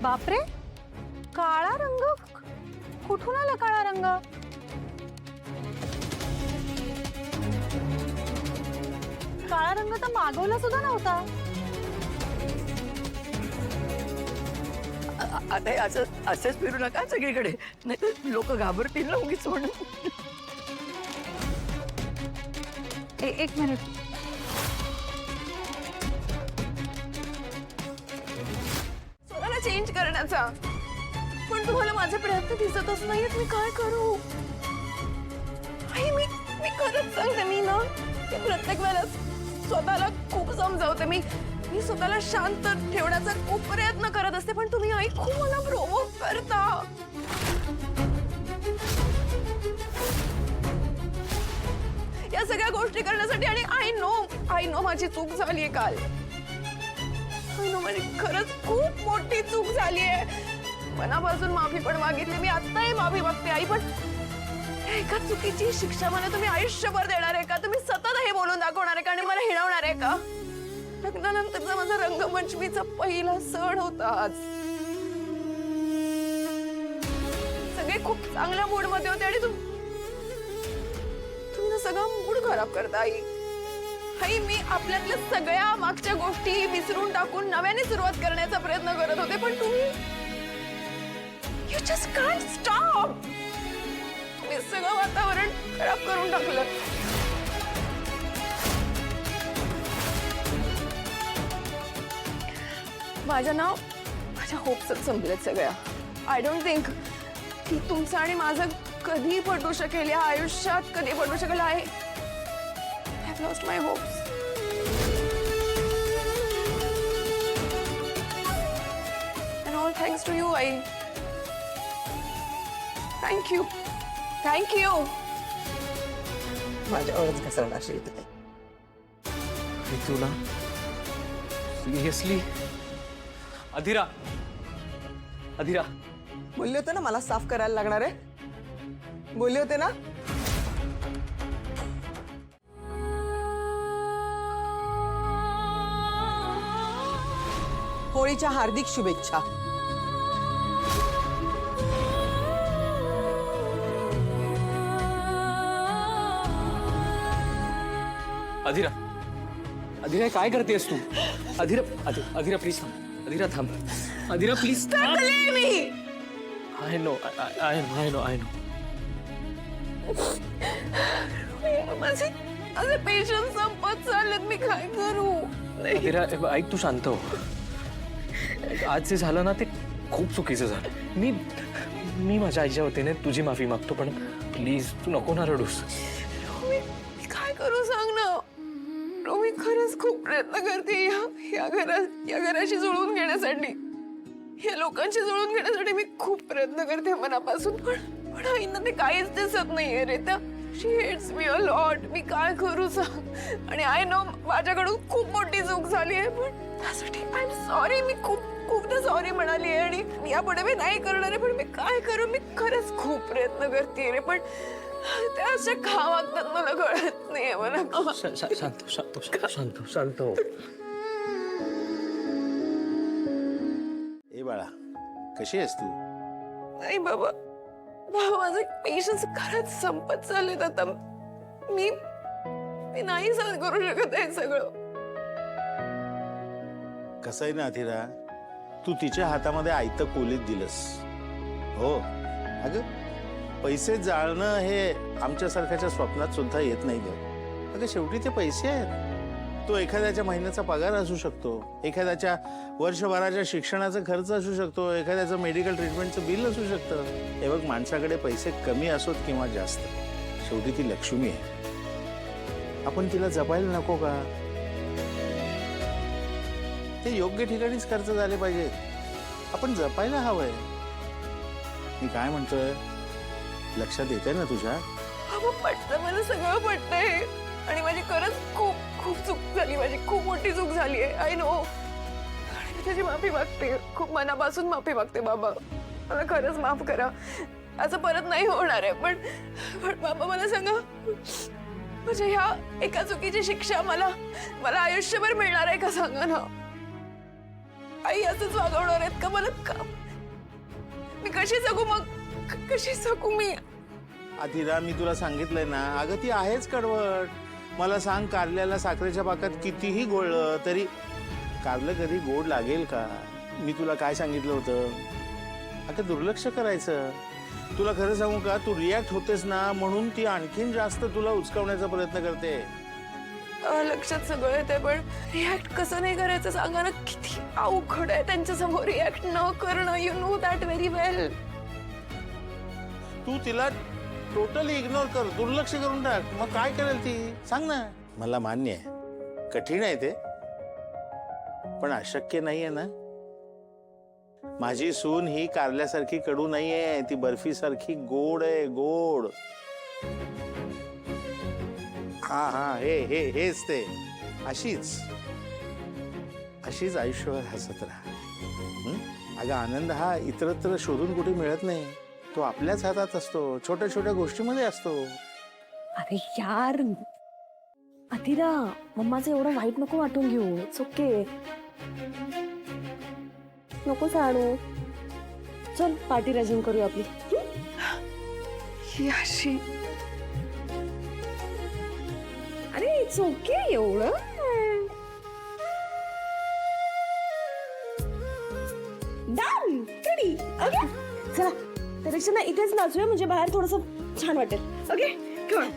बापरे, काळा रंग? कुठून आला काळा रंग? काळा रंग तर मागवला सुद्धा नव्हता. आता असंच फिरू नका सगळीकडे, नाही तर लोक घाबरतील ना उगीच म्हणून. एक मिनिट. स्वतःला चेंज करण्याचा, पण तुम्हाला माझे प्रयत्न दिसतच नाहीत. मी काय करू? आई, मी खरंच सांगते, मी ना प्रत्येक वेळेला स्वतःला खूप समजावते. मी स्वतःला शांत ठेवण्याचा खूप प्रयत्न करत असते, पण तुम्ही आई खूप मला प्रोवोक करता. या सगळ्या गोष्टी करण्यासाठी, आणि आय नो माझी चूक झालीये काल. आय नो माझी खरंच खूप मोठी चूक झालीये. मनापासून माफी पण मागितली मी, आत्ताही माफी मागते आई. पण एका चुकीची शिक्षा मला तुम्ही आयुष्यभर देणार आहे का? तुम्ही सतत हे बोलून दाखवणार आहे का आणि मला हिणवणार आहे का? लग्नानंतरचा माझा रंगपंचमीचा पहिला सण होता आज. सगळे खूप चांगल्या मूड मध्ये होते आणि तुम्ही ना सगळा मूड खराब करता आई. आई, मी आपल्यातल्या सगळ्या मागच्या गोष्टी विसरून टाकून नव्याने सुरुवात करण्याचा प्रयत्न करत होते, पण तुम्ही यू जस्ट कांट स्टॉप. तुम्ही सगळं वातावरण खराब करून टाकलं. माझ्या होप्स संपल्यात सगळ्या. आय डोंट थिंक की तुमचं आणि माझं कधी पटू शकेल, या आयुष्यात कधी पटू शकेल. I have lost my hopes. And all thanks to you, I. Thank you. Thank you. माझ्यावरच घसरणार असेल तुम्ही. तुला सिरियसली? अधीरा, अधीरा, बोलले होते ना मला साफ करायला लागणार आहे, बोलले होते ना. होळीच्या हार्दिक शुभेच्छा. अधीरा, अधीरा काय करतेस तू? अधीरा, अधीरा प्लीज थांब. अधीरा थांब. अधीरा प्लीज थांब. मी I know, I know, I know. माझे पेशन्स संपत चाललेत. मी काय करू? अधीरा ऐक, तू शांत हो. आज जे झालं ना ते खूप चुकीचं झालं. मी माझ्या आईच्या वतीने तुझी माफी मागतो, पण प्लीज तू नको ना रडूस. मी काय करू सांग ना. मी खरंच खूप प्रयत्न करते या घराशी जुळवून घेण्यासाठी, या लोकांशी जुळवून घेण्यासाठी मी खूप प्रयत्न करते मनापासून. पण आईना ते काहीच दिसत नाहीये रे. शी हेट्स मी अ लॉट. मी काय करू सांग? आणि आय नो माझ्याकडून खूप मोठी चूक झाली आहे, पण त्यासाठी आय एम सॉरी. मी खूपदा सॉरी म्हणाली आहे आणि यापुढे मी नाही करणार आहे. पण मी काय करू? मी खरंच खूप प्रयत्न करते रे, पण त्या अशा का वागतात मला कळत नाहीये. मला शांत शांत शांत शांत हो. ए बाळा, कशी आहेस तू? नाही बाबा, माझे पेशन्स खरंच संपत चाललेत आता. मी नाही सहन करू शकत आहे सगळं. कसं आहे ना अथिरा, तू तिच्या हातामध्ये आयतं कोलीत दिलंस. हो अगं, पैसे जाळणं हे आमच्यासारख्याच्या स्वप्नात सुद्धा येत नाही ग. अगं शेवटी ते पैसे आहेत. तो एखाद्याच्या महिन्याचा पगार असू शकतो, एखाद्याच्या वर्षभराच्या शिक्षणाचा खर्च असू शकतो, एखाद्याचं मेडिकल ट्रीटमेंटचं बिल असू शकतं. हे बघ, माणसाकडे पैसे कमी असोत किंवा जास्त, शेवटी ती लक्ष्मी आहे. आपण तिला जपायला नको का? ते योग्य ठिकाणीच खर्च झाले पाहिजेत. आपण जपायला हवंय. मी काय म्हणतोय, लक्षात येतंय ना तुझ्या? पटतं, मला सगळं पटतंय. आणि माझी खरंच खूप खूप चूक झाली. माझी खूप मोठी चूक झाली आहे. I know. आणि मी त्याची माफी मागते, खूप मनापासून माफी मागते. बाबा मला खरंच माफ करा. असं परत नाही होणार आहे. पण बाबा मला सांगा, म्हणजे ह्या एका चुकीची शिक्षा मला आयुष्यभर मिळणार आहे का? सांगा ना. आई असंच वागवणार आहेत का मला? का मी कशी जगू मग? कशी जगू मी? अथिरा, मी तुला सांगितलंय ना, अगं ती आहेच कडवट. मला सांग, कारल्याला साखरेच्या पाकात कितीही गोळलं तरी कारलं कधी गोड लागेल का? मी तुला काय सांगितलं होतं? अगं दुर्लक्ष करायचं. तुला खरं सांगू का, तू रिॲक्ट होतेस ना, म्हणून ती आणखीन जास्त तुला उचकावण्याचा प्रयत्न करते. लक्षात सगळं येते, पण रिॲक्ट कसं नाही करायचं सांगा ना. किती अवघड आहे त्यांच्या समोर रिॲक्ट न करणं. यू नो दॅट व्हेरी वेल. तू तिला टोटली इग्नोर कर, दुर्लक्ष करून टाक. मग काय करेल ती? सांग ना. मला मान्य आहे, कठीण आहे ते, पण अशक्य नाहीये ना. माझी सून ही कारल्यासारखी कडू नाहीये, ती बर्फीसारखी गोड आहे, गोड. हा हा, हेच ते. अशीच आयुष्यभर हसत राहा. अगं आनंद हा इतरत्र शोधून कुठे मिळत नाही. तो आपल्याच हातात असतो, छोट्या छोट्या गोष्टीमध्ये असतो. अरे यार अथिरा, मम्माचं एवढं वाईट नको वाटून घेऊ. It's okay. नको सांडू. चल पार्टी रेझ्युम करूया आपली. ही अशी अरे इट्स ओके. एवढं डन. रेडी. ओके चला त्यापेक्षा ना इथेच नाचूया, म्हणजे बाहेर थोडस छान वाटेल. Okay come on.